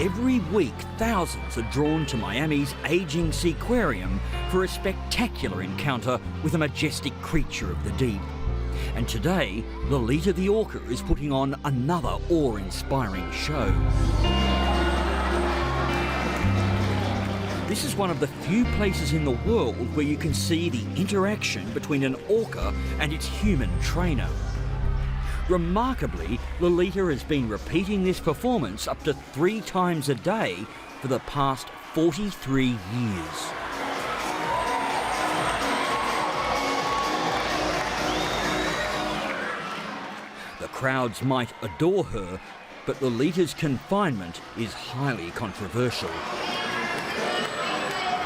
Every week, thousands are drawn to Miami's aging Seaquarium for a spectacular encounter with a majestic creature of the deep. And today, Lolita the orca is putting on another awe-inspiring show. This is one of the few places in the world where you can see the interaction between an orca and its human trainer. Remarkably, Lolita has been repeating this performance up to 3 times a day for the past 43 years. The crowds might adore her, but Lolita's confinement is highly controversial.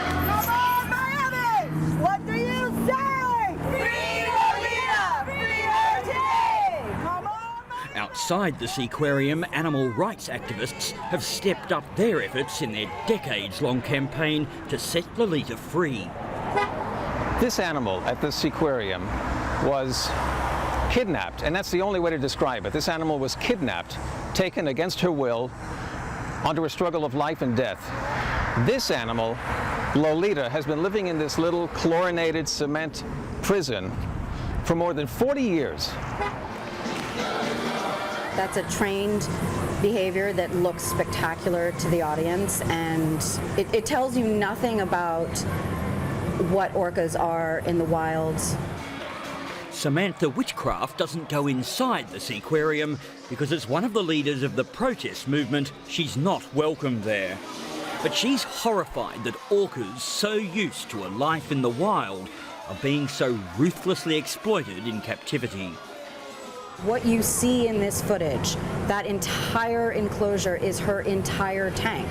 Come on, Miami! What do you say? Free Lolita! Free her today! Come on, Miami! Outside the Seaquarium, animal rights activists have stepped up their efforts in their decades-long campaign to set Lolita free. This animal at the Seaquarium was kidnapped, and that's the only way to describe it. This animal was kidnapped, taken against her will, onto a struggle of life and death. This animal, Lolita, has been living in this little chlorinated cement prison for more than 40 years. That's a trained behavior that looks spectacular to the audience, and it tells you nothing about what orcas are in the wild. Samantha Witchcraft doesn't go inside the Seaquarium because as one of the leaders of the protest movement, she's not welcome there. But she's horrified that orcas, so used to a life in the wild, are being so ruthlessly exploited in captivity. What you see in this footage, that entire enclosure is her entire tank.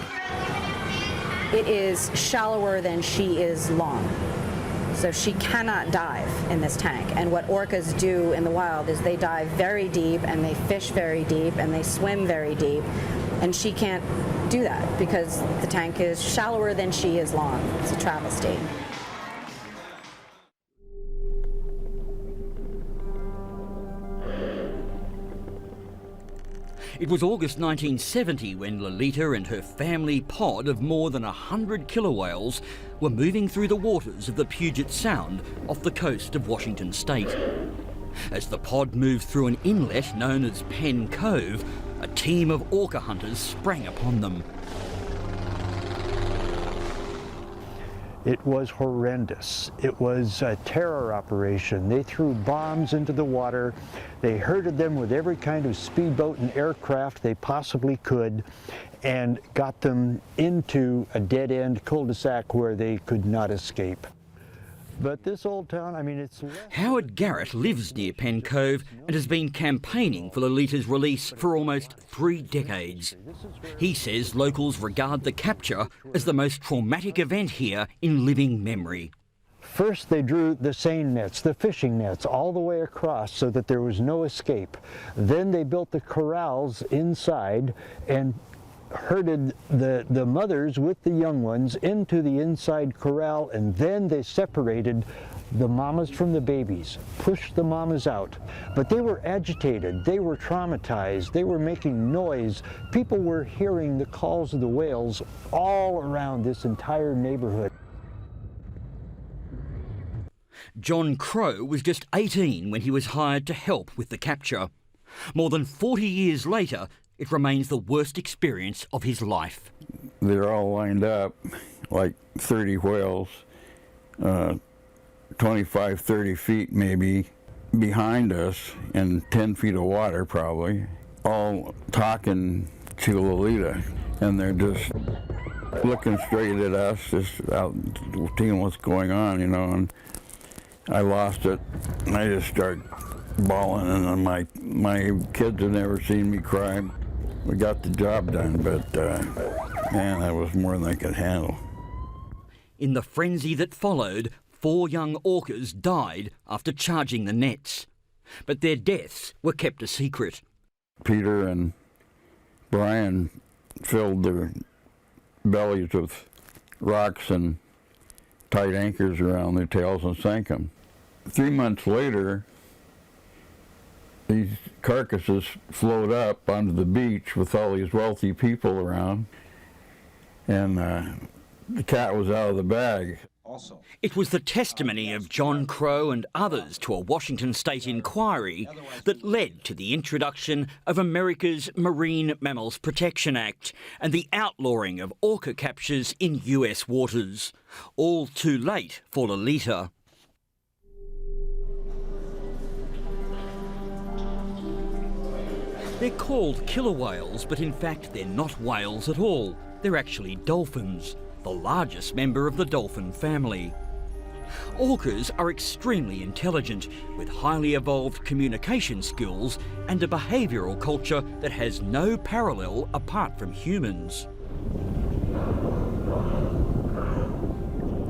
It is shallower than she is long. So she cannot dive in this tank. And what orcas do in the wild is they dive very deep and they fish very deep and they swim very deep. And she can't do that because the tank is shallower than she is long. It's a travesty. It was August 1970 when Lolita and her family pod of more than 100 killer whales were moving through the waters of the Puget Sound off the coast of Washington state. As the pod moved through an inlet known as Penn Cove, a team of orca hunters sprang upon them. It was horrendous. It was a terror operation. They threw bombs into the water. They herded them with every kind of speedboat and aircraft they possibly could and got them into a dead-end cul-de-sac where they could not escape. But this old town, I mean, it's... Howard Garrett lives near Penn Cove and has been campaigning for Lolita's release for almost 3 decades. He says locals regard the capture as the most traumatic event here in living memory. First, they drew the seine nets, the fishing nets, all the way across so that there was no escape. Then they built the corrals inside and herded the mothers with the young ones into the inside corral, and then they separated the mamas from the babies, pushed the mamas out. But they were agitated, they were traumatized, they were making noise. People were hearing the calls of the whales all around this entire neighborhood. John Crow was just 18 when he was hired to help with the capture. More than 40 years later, it remains the worst experience of his life. They're all lined up, like 30 whales, 25, 30 feet maybe, behind us in 10 feet of water probably, all talking to Lolita. And they're just looking straight at us, just out seeing what's going on, you know. And I lost it, and I just started bawling, and my kids have never seen me cry. We got the job done, but man, that was more than I could handle. In the frenzy that followed, 4 young orcas died after charging the nets. But their deaths were kept a secret. Peter and Brian filled their bellies with rocks and tied anchors around their tails and sank them. 3 months later, these carcasses float up onto the beach with all these wealthy people around, and the cat was out of the bag. It was the testimony of John Crow and others to a Washington state inquiry that led to the introduction of America's Marine Mammals Protection Act and the outlawing of orca captures in US waters. All too late for Lolita. They're called killer whales, but in fact they're not whales at all. They're actually dolphins, the largest member of the dolphin family. Orcas are extremely intelligent, with highly evolved communication skills and a behavioural culture that has no parallel apart from humans.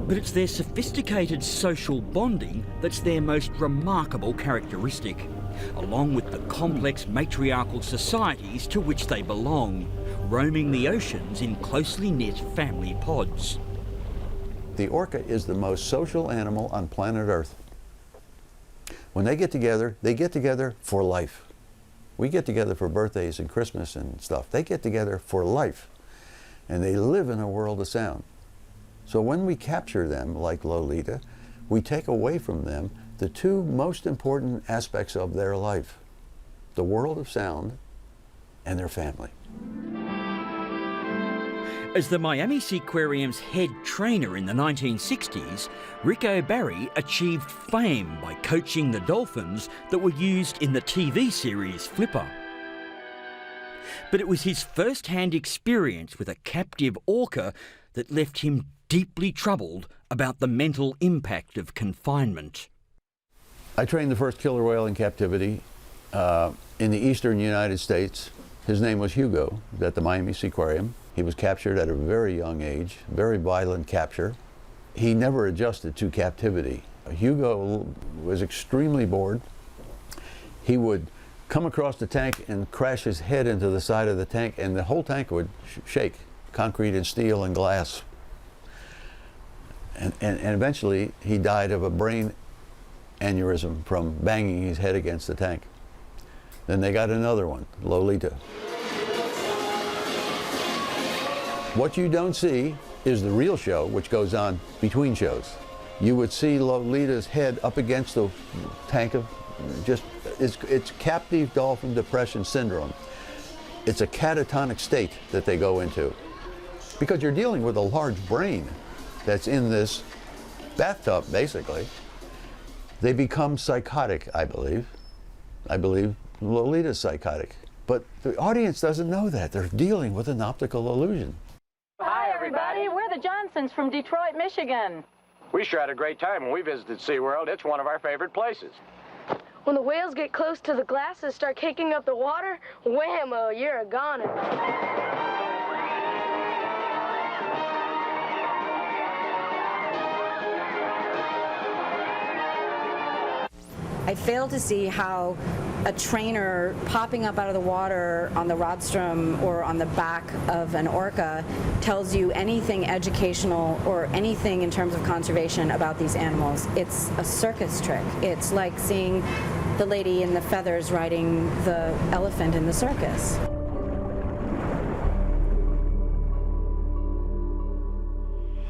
But it's their sophisticated social bonding that's their most remarkable characteristic, along with the complex matriarchal societies to which they belong, roaming the oceans in closely knit family pods. The orca is the most social animal on planet Earth. When they get together for life. We get together for birthdays and Christmas and stuff. They get together for life, and they live in a world of sound. So when we capture them, like Lolita, we take away from them the two most important aspects of their life: the world of sound and their family. As the Miami Seaquarium's head trainer in the 1960s, Rick O'Barry achieved fame by coaching the dolphins that were used in the TV series Flipper. But it was his first-hand experience with a captive orca that left him deeply troubled about the mental impact of confinement. I trained the first killer whale in captivity in the eastern United States. His name was Hugo, at the Miami Seaquarium. He was captured at a very young age, very violent capture. He never adjusted to captivity. Hugo was extremely bored. He would come across the tank and crash his head into the side of the tank, and the whole tank would shake, concrete and steel and glass. And eventually he died of a brain aneurysm from banging his head against the tank. Then they got another one, Lolita. What you don't see is the real show, which goes on between shows. You would see Lolita's head up against the tank of it's captive dolphin depression syndrome. It's a catatonic state that they go into, because you're dealing with a large brain that's in this bathtub, basically. They become psychotic, I believe. I believe Lolita's psychotic. But the audience doesn't know that. They're dealing with an optical illusion. Hi, everybody. We're the Johnsons from Detroit, Michigan. We sure had a great time when we visited SeaWorld. It's one of our favorite places. When the whales get close to the glass and start kicking up the water, whammo, you're a goner. I fail to see how a trainer popping up out of the water on the rostrum or on the back of an orca tells you anything educational or anything in terms of conservation about these animals. It's a circus trick. It's like seeing the lady in the feathers riding the elephant in the circus.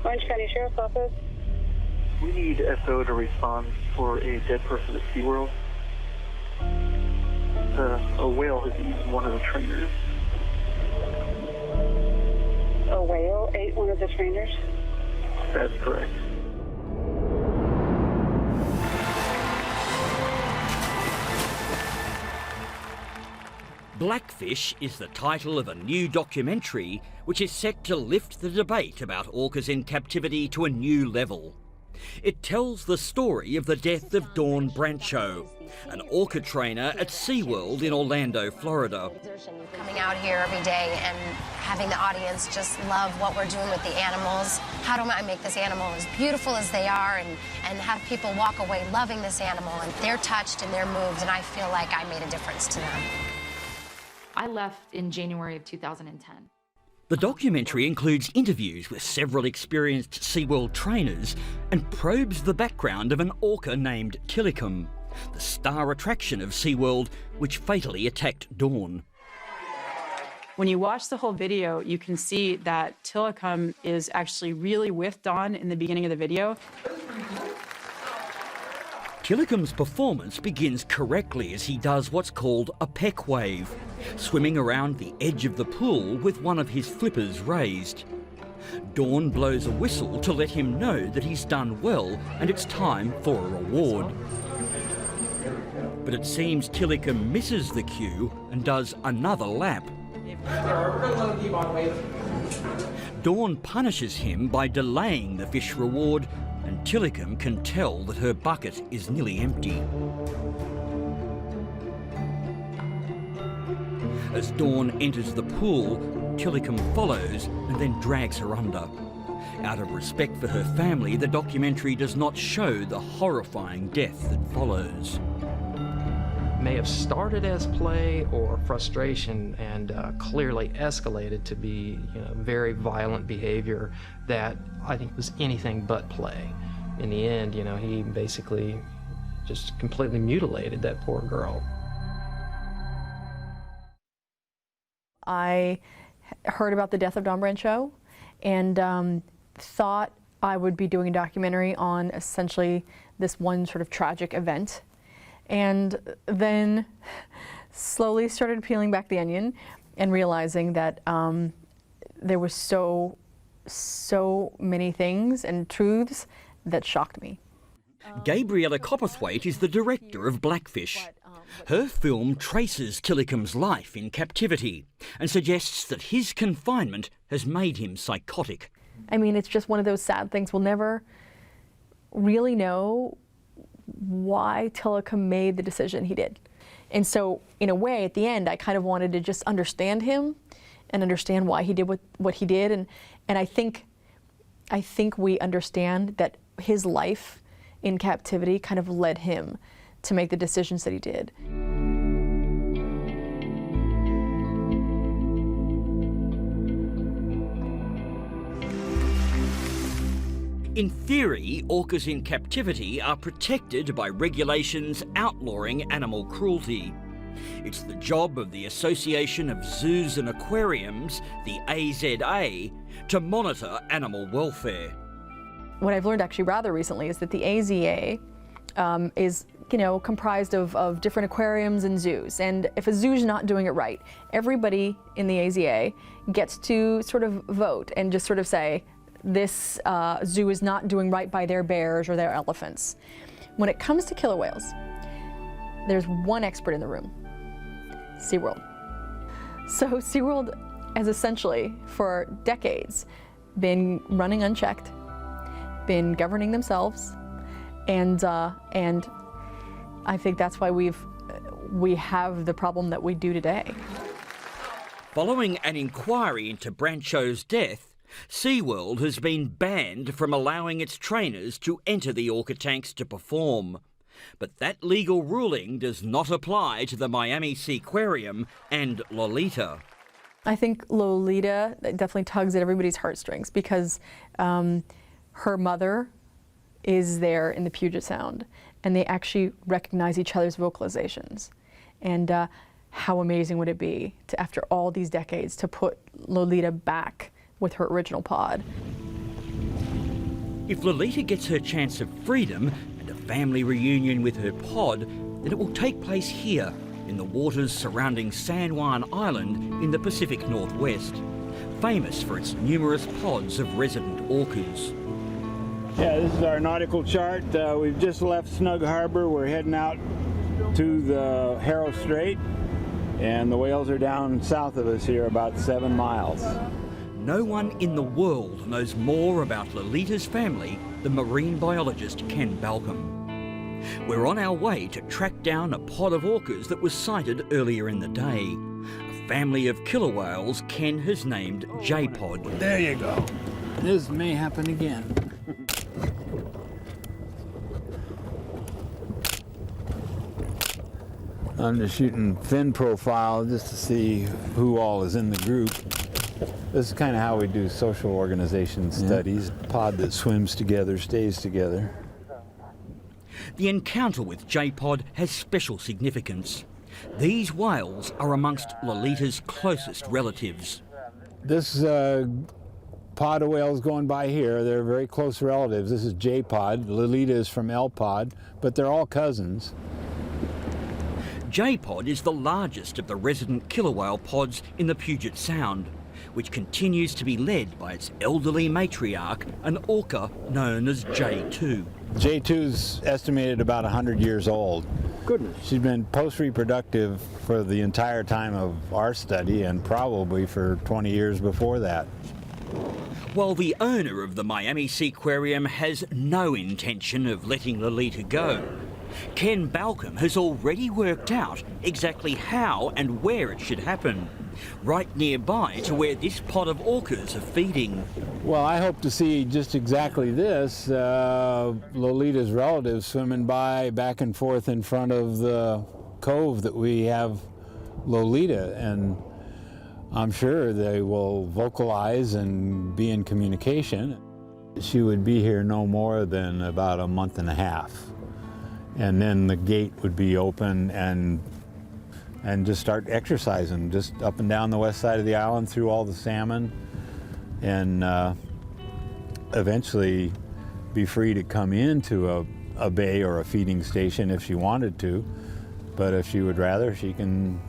Orange County Sheriff's Office. We need SO to respond for a dead person at SeaWorld. A whale has eaten one of the trainers. A whale ate one of the trainers? That's correct. Blackfish is the title of a new documentary which is set to lift the debate about orcas in captivity to a new level. It tells the story of the death of Dawn Brancho, an orca trainer at SeaWorld in Orlando, Florida. Coming out here every day and having the audience just love what we're doing with the animals. How do I make this animal as beautiful as they are and have people walk away loving this animal, and they're touched and they're moved, and I feel like I made a difference to them. I left in January of 2010. The documentary includes interviews with several experienced SeaWorld trainers and probes the background of an orca named Tilikum, the star attraction of SeaWorld, which fatally attacked Dawn. When you watch the whole video, you can see that Tilikum is actually really with Dawn in the beginning of the video. Tilikum's performance begins correctly as he does what's called a peck wave, swimming around the edge of the pool with one of his flippers raised. Dawn blows a whistle to let him know that he's done well and it's time for a reward. But it seems Tilikum misses the cue and does another lap. Dawn punishes him by delaying the fish reward, and Tilikum can tell that her bucket is nearly empty. As Dawn enters the pool, Tilikum follows and then drags her under. Out of respect for her family, the documentary does not show the horrifying death that follows. May have started as play or frustration and clearly escalated to be very violent behavior that I think was anything but play. In the end, he basically just completely mutilated that poor girl. I heard about the death of Dawn Brancheau and thought I would be doing a documentary on essentially this one sort of tragic event. And then slowly started peeling back the onion and realizing that there was so many things and truths that shocked me. Gabriela Coperthwaite is the director of Blackfish. Her film traces Tilikum's life in captivity and suggests that his confinement has made him psychotic. I mean, it's just one of those sad things. We'll never really know why Tilikum made the decision he did. And so, in a way, at the end, I kind of wanted to just understand him and understand why he did what he did. And I think we understand that his life in captivity kind of led him to make the decisions that he did. In theory, orcas in captivity are protected by regulations outlawing animal cruelty. It's the job of the Association of Zoos and Aquariums, the AZA, to monitor animal welfare. What I've learned actually rather recently is that the AZA is comprised of different aquariums and zoos. And if a zoo's not doing it right, everybody in the AZA gets to sort of vote and just sort of say, this zoo is not doing right by their bears or their elephants. When it comes to killer whales, there's one expert in the room, SeaWorld. So SeaWorld has essentially, for decades, been running unchecked, been governing themselves, and I think that's why we have the problem that we do today. Following an inquiry into Brancheau's death, SeaWorld has been banned from allowing its trainers to enter the orca tanks to perform. But that legal ruling does not apply to the Miami Seaquarium and Lolita. I think Lolita definitely tugs at everybody's heartstrings because her mother is there in the Puget Sound and they actually recognize each other's vocalizations. And how amazing would it be to, after all these decades, to put Lolita back with her original pod. If Lolita gets her chance of freedom and a family reunion with her pod, then it will take place here in the waters surrounding San Juan Island in the Pacific Northwest, famous for its numerous pods of resident orcas. Yeah, this is our nautical chart. We've just left Snug Harbor. We're heading out to the Harrow Strait, and the whales are down south of us here about 7 miles. No one in the world knows more about Lolita's family than marine biologist Ken Balcom. We're on our way to track down a pod of orcas that was sighted earlier in the day. A family of killer whales Ken has named J-Pod. There you go. This may happen again. I'm just shooting fin profile just to see who all is in the group. This is kind of how we do social organization studies. Pod that swims together stays together. The encounter with J-Pod has special significance. These whales are amongst Lolita's closest relatives. This pod of whales going by here, they're very close relatives. This is J pod, Lolita is from L pod, but they're all cousins. J-pod is the largest of the resident killer whale pods in the Puget Sound, which continues to be led by its elderly matriarch, an orca known as J2. J2's estimated about 100 years old. Goodness. She's been post-reproductive for the entire time of our study and probably for 20 years before that. While the owner of the Miami Seaquarium has no intention of letting Lolita go, Ken Balcom has already worked out exactly how and where it should happen, right nearby to where this pod of orcas are feeding. Well, I hope to see just exactly this, Lolita's relatives swimming by back and forth in front of the cove that we have Lolita, and I'm sure they will vocalize and be in communication. She would be here no more than about a month and a half. And then the gate would be open and just start exercising, just up and down the west side of the island through all the salmon, and eventually be free to come into a bay or a feeding station if she wanted to. But if she would rather, she can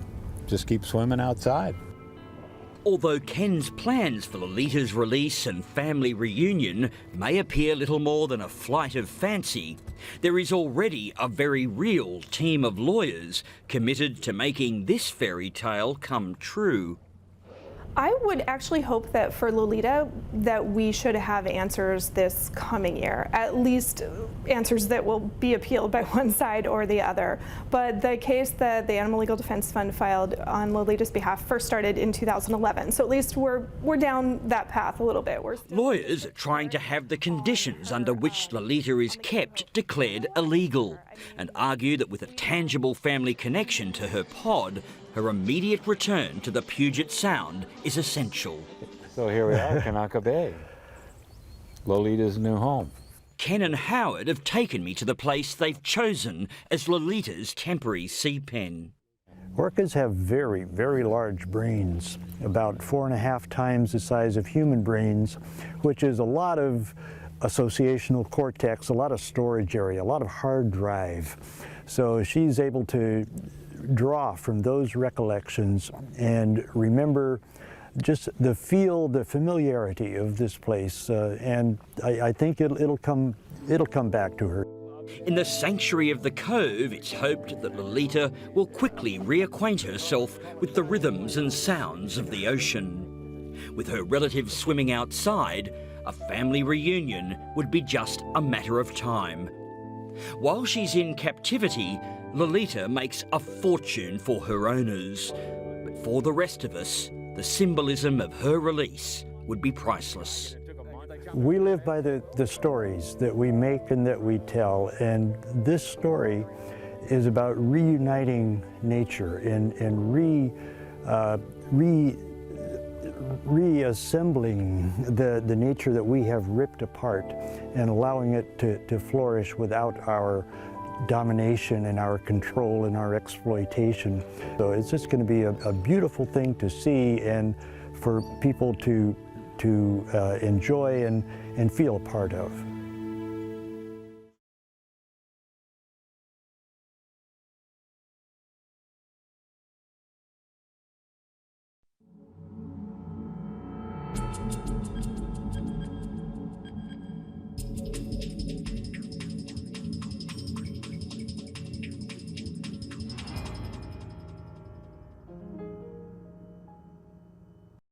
just keep swimming outside. Although Ken's plans for Lolita's release and family reunion may appear little more than a flight of fancy, there is already a very real team of lawyers committed to making this fairy tale come true. I would actually hope that for Lolita that we should have answers this coming year, at least answers that will be appealed by one side or the other. But the case that the Animal Legal Defense Fund filed on Lolita's behalf first started in 2011, so at least we're down that path a little bit. Lawyers are trying to have the conditions under which Lolita is kept declared illegal, and argue that with a tangible family connection to her pod, her immediate return to the Puget Sound is essential. So here we are, Kanaka Bay, Lolita's new home. Ken and Howard have taken me to the place they've chosen as Lolita's temporary sea pen. Orcas have very, very large brains, about 4.5 times the size of human brains, which is a lot of associational cortex, a lot of storage area, a lot of hard drive. So she's able to draw from those recollections and remember just the feel, the familiarity of this place, and I think it'll come back to her. In the sanctuary of the cove, it's hoped that Lolita will quickly reacquaint herself with the rhythms and sounds of the ocean. With her relatives swimming outside, a family reunion would be just a matter of time. While she's in captivity, Lolita makes a fortune for her owners. But for the rest of us, the symbolism of her release would be priceless. We live by the stories that we make and that we tell, and this story is about reuniting nature and reassembling the nature that we have ripped apart and allowing it to flourish without our domination and our control and our exploitation. So it's just going to be a beautiful thing to see and for people to enjoy and feel a part of.